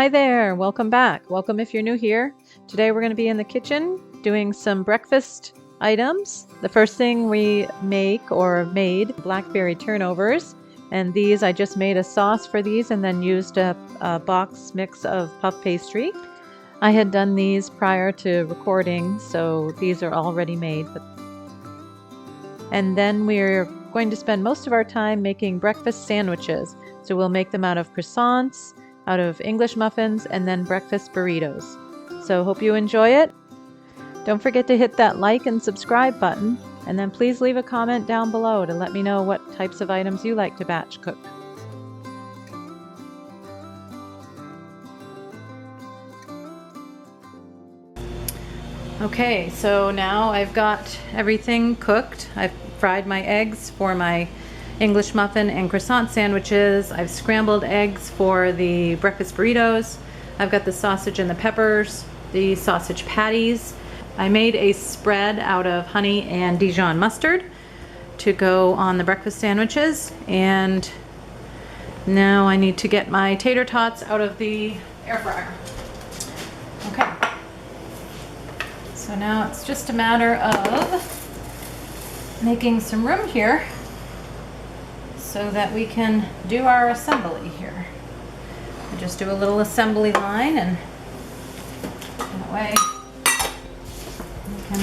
Hi there, welcome back. Welcome if you're new here. Today we're going to be in the kitchen doing some breakfast items. The first thing we make or made blackberry turnovers, and these I just made a sauce for these and then used a box mix of puff pastry. I had done these prior to recording, so these are already made. And then we're going to spend most of our time making breakfast sandwiches. So we'll make them out of croissants, out of English muffins, and then breakfast burritos. So hope you enjoy it. Don't forget to hit that like and subscribe button, and then please leave a comment down below to let me know what types of items you like to batch cook. Okay, so now I've got everything cooked. I've fried my eggs for my English muffin and croissant sandwiches. I've scrambled eggs for the breakfast burritos. I've got the sausage and the peppers, the sausage patties. I made a spread out of honey and Dijon mustard to go on the breakfast sandwiches. And now I need to get my tater tots out of the air fryer. Okay. So now it's just a matter of making some room here so that we can do our assembly here. We just do a little assembly line, and that way we can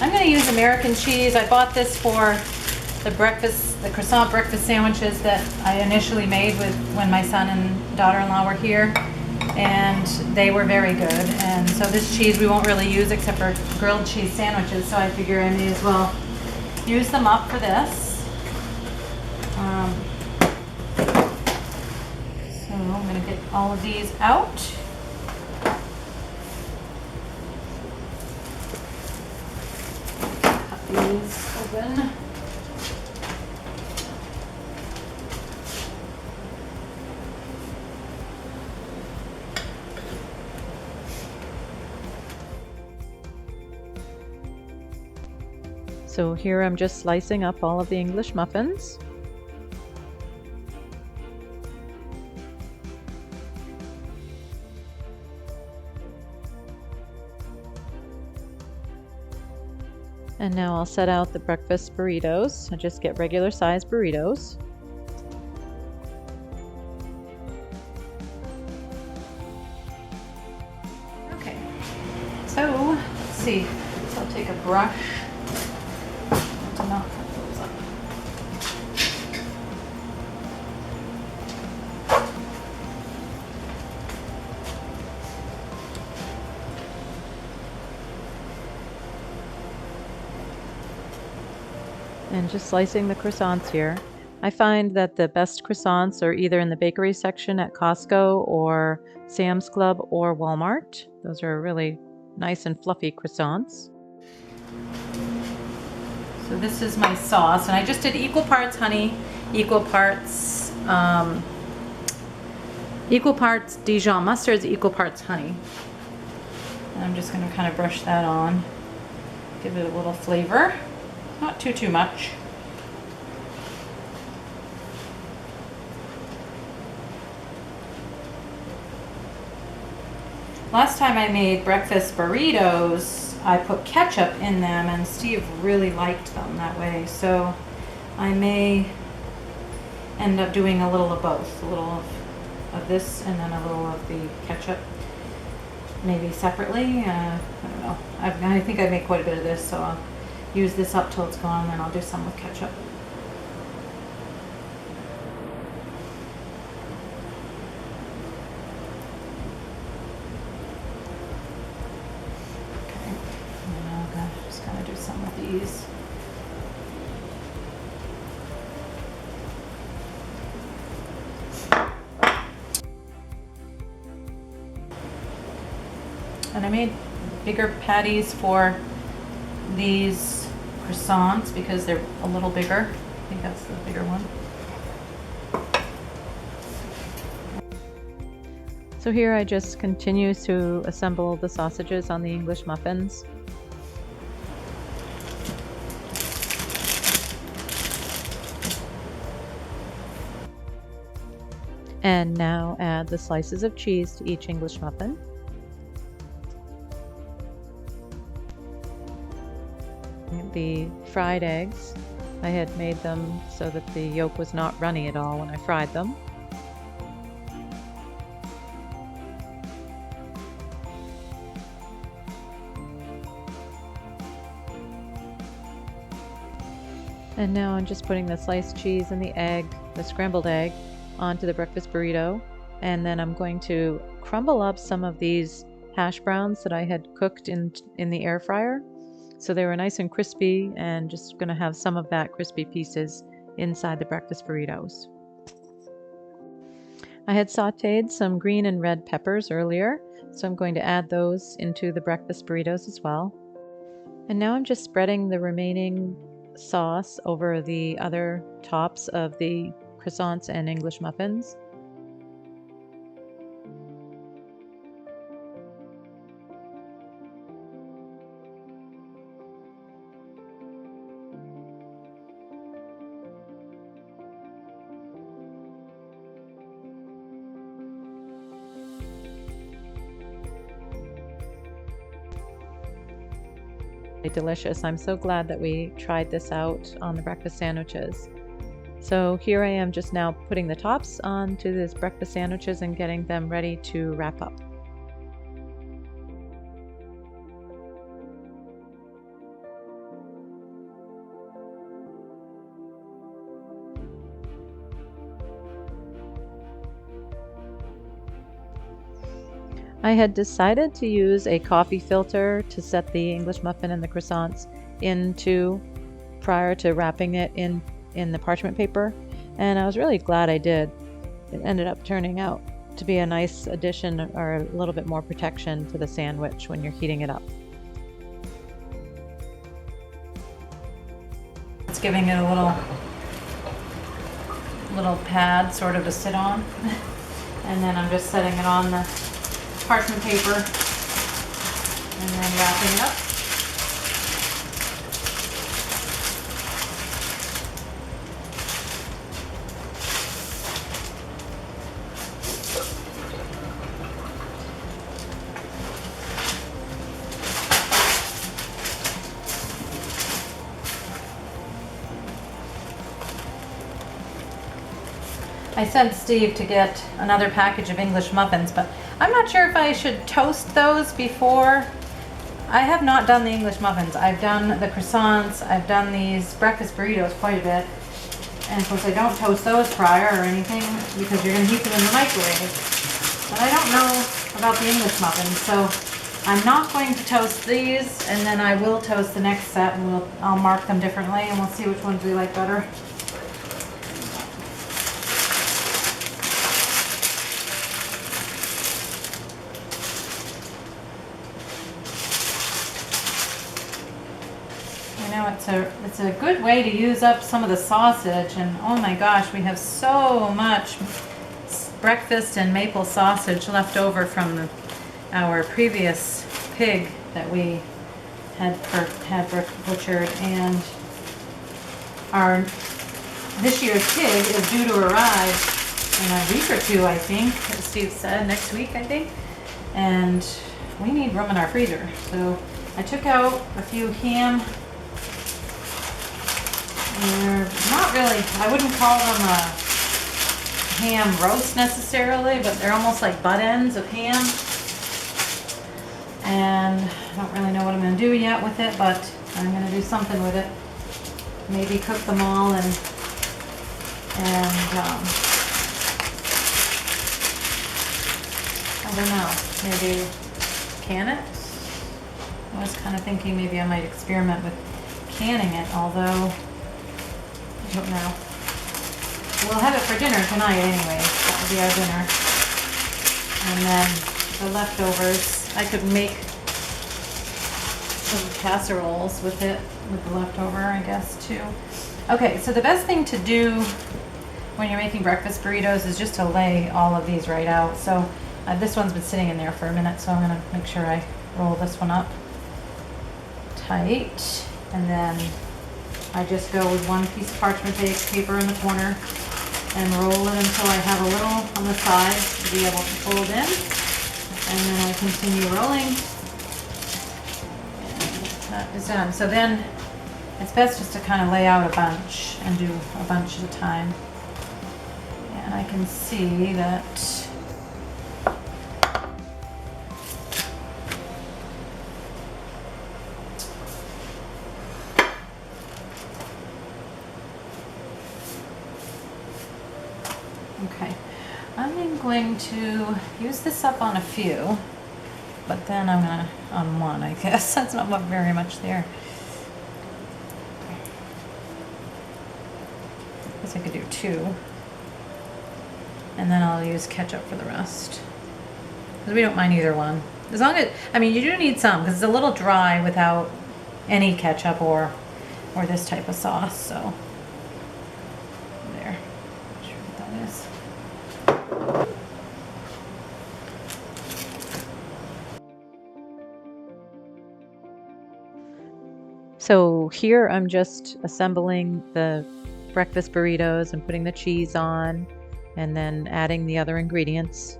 I'm going to use American cheese. I bought this for the croissant breakfast sandwiches that I initially made when my son and daughter-in-law were here, and they were very good. And so this cheese we won't really use except for grilled cheese sandwiches, so I figure I may as well use them up for this. So I'm going to get all of these out. Cut these open. So here I'm just slicing up all of the English muffins. And now I'll set out the breakfast burritos. I just get regular size burritos. Okay, so let's see. So I'll take a brush. Not cut those up. And just slicing the croissants here. I find that the best croissants are either in the bakery section at Costco or Sam's Club or Walmart. Those are really nice and fluffy croissants. So this is my sauce, and I just did equal parts honey, equal parts Dijon mustard, equal parts honey. And I'm just going to kind of brush that on, give it a little flavor, not too much. Last time I made breakfast burritos, I put ketchup in them, and Steve really liked them that way, so I may end up doing a little of both, a little of this and then a little of the ketchup, maybe separately. I don't know. I think I made quite a bit of this, so I'll use this up till it's gone, and then I'll do some with ketchup. Do some of these. And I made bigger patties for these croissants because they're a little bigger. I think that's the bigger one. So here I just continue to assemble the sausages on the English muffins. And now add the slices of cheese to each English muffin. The fried eggs, I had made them so that the yolk was not runny at all when I fried them. And now I'm just putting the sliced cheese and the egg, the scrambled egg, onto the breakfast burrito. And then I'm going to crumble up some of these hash browns that I had cooked in the air fryer. So they were nice and crispy, and just going to have some of that crispy pieces inside the breakfast burritos. I had sauteed some green and red peppers earlier, so I'm going to add those into the breakfast burritos as well. And now I'm just spreading the remaining sauce over the other tops of the croissants and English muffins. Delicious. I'm so glad that we tried this out on the breakfast sandwiches. So here I am just now putting the tops onto these breakfast sandwiches and getting them ready to wrap up. I had decided to use a coffee filter to set the English muffin and the croissants into prior to wrapping it in the parchment paper, and I was really glad I did. It ended up turning out to be a nice addition, or a little bit more protection to the sandwich when you're heating it up. It's giving it a little pad sort of to sit on, and then I'm just setting it on the parchment paper and then wrapping it up. I sent Steve to get another package of English muffins, but I'm not sure if I should toast those before. I have not done the English muffins. I've done the croissants, I've done these breakfast burritos quite a bit. And of course I don't toast those prior or anything because you're going to heat them in the microwave. But I don't know about the English muffins, so I'm not going to toast these, and then I will toast the next set, and I'll mark them differently and we'll see which ones we like better. It's a good way to use up some of the sausage, and oh my gosh, we have so much breakfast and maple sausage left over from our previous pig that we had butchered, and this year's pig is due to arrive in a week or two, I think, as Steve said, next week I think, and we need room in our freezer. So I took out a few ham. They're not really, I wouldn't call them a ham roast necessarily, but they're almost like butt ends of ham. And I don't really know what I'm going to do yet with it, but I'm going to do something with it. Maybe cook them all and I don't know, maybe can it? I was kind of thinking maybe I might experiment with canning it, although I don't know. We'll have it for dinner tonight anyway. That will be our dinner. And then the leftovers, I could make some casseroles with it, with the leftover, I guess, too. Okay, so the best thing to do when you're making breakfast burritos is just to lay all of these right out. So this one's been sitting in there for a minute, so I'm going to make sure I roll this one up tight, and then I just go with one piece of parchment paper in the corner, and roll it until I have a little on the side to be able to fold in. And then I continue rolling. And that is done. So then it's best just to kind of lay out a bunch and do a bunch at a time. And I can see that okay, I'm going to use this up on a few, but then I'm gonna on one, I guess. That's not very much there. I guess I could do two, and then I'll use ketchup for the rest, because we don't mind either one. As long as, I mean, you do need some, because it's a little dry without any ketchup or this type of sauce, so there. Not sure what that is. So here I'm just assembling the breakfast burritos and putting the cheese on and then adding the other ingredients.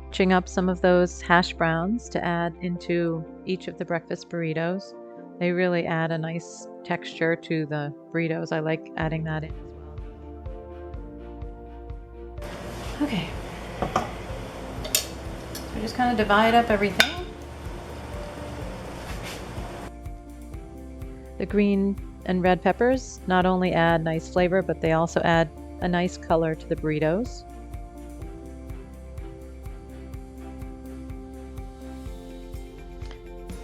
Matching up some of those hash browns to add into each of the breakfast burritos. They really add a nice texture to the burritos. I like adding that in as well. Okay. So just kind of divide up everything. The green and red peppers not only add nice flavor, but they also add a nice color to the burritos.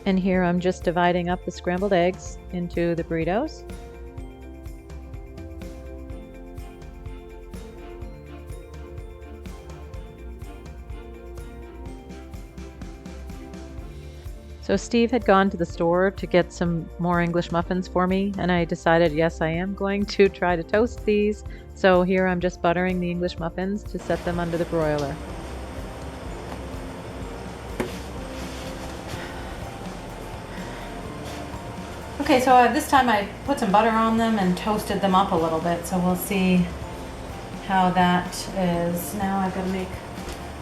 And here I'm just dividing up the scrambled eggs into the burritos. So Steve had gone to the store to get some more English muffins for me, and I decided, yes, I am going to try to toast these. So here I'm just buttering the English muffins to set them under the broiler. Okay, so this time I put some butter on them and toasted them up a little bit, so we'll see how that is. Now I've got to make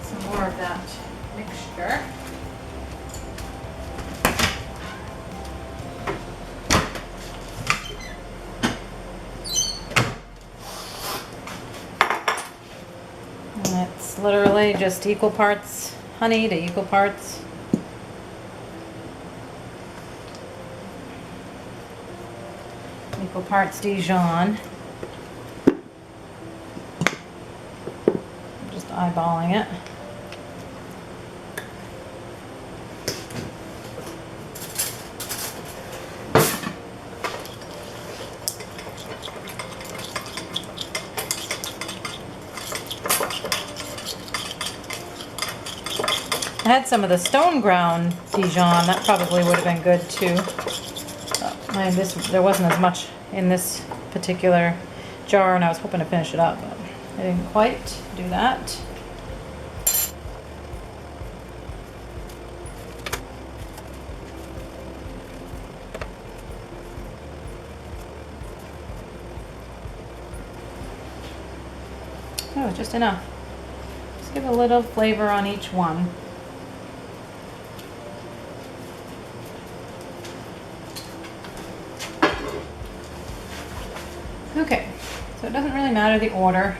some more of that mixture. And it's literally just equal parts honey to equal parts Dijon. I'm just eyeballing it. I had some of the stone ground Dijon. That probably would have been good too. There wasn't as much in this particular jar, and I was hoping to finish it up, but I didn't quite do that. Oh, just enough. Just give a little flavor on each one. Okay, so it doesn't really matter the order.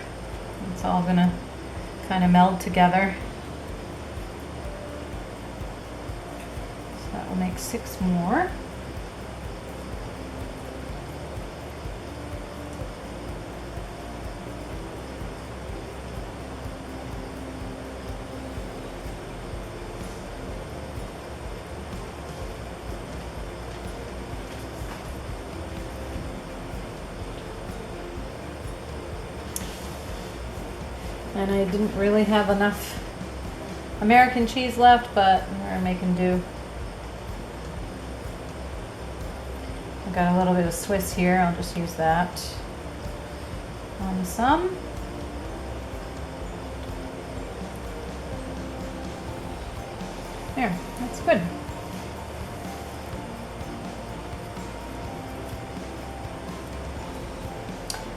It's all gonna kind of meld together. So that will make 6 more. And I didn't really have enough American cheese left, but we're making do. I've got a little bit of Swiss here. I'll just use that on some. There, that's good.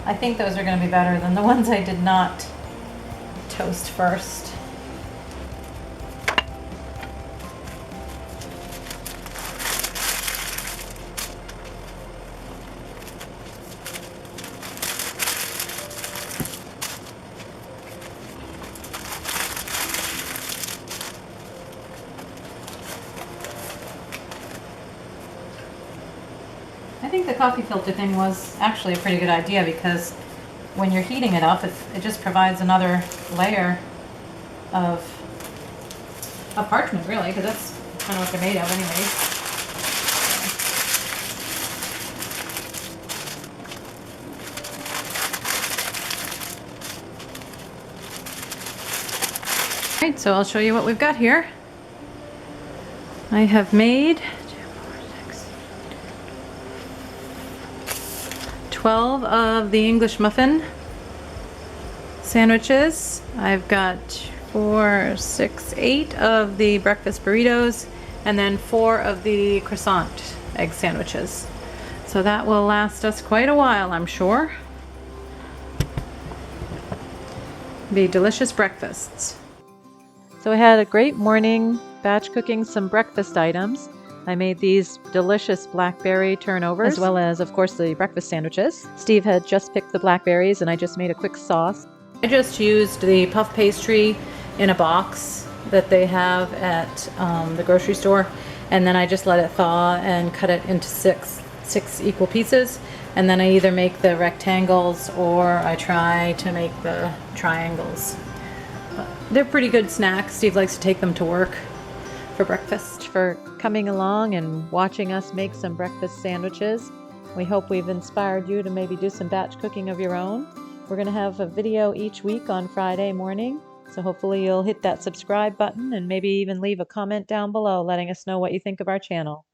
I think those are going to be better than the ones I did not toast first. I think the coffee filter thing was actually a pretty good idea because when you're heating it up, it just provides another layer of parchment, really, because that's kind of what they're made of anyways. All right, so I'll show you what we've got here. I have made 12 of the English muffin sandwiches. I've got 4, 6, 8 of the breakfast burritos, and then 4 of the croissant egg sandwiches. So that will last us quite a while, I'm sure. Be delicious breakfasts. So I had a great morning batch cooking some breakfast items. I made these delicious blackberry turnovers, as well as, of course, the breakfast sandwiches. Steve had just picked the blackberries, and I just made a quick sauce. I just used the puff pastry in a box that they have at the grocery store, and then I just let it thaw and cut it into six equal pieces, and then I either make the rectangles or I try to make the triangles. But they're pretty good snacks. Steve likes to take them to work for breakfast. For coming along and watching us make some breakfast sandwiches. We hope we've inspired you to maybe do some batch cooking of your own. We're going to have a video each week on Friday morning, so hopefully you'll hit that subscribe button and maybe even leave a comment down below letting us know what you think of our channel.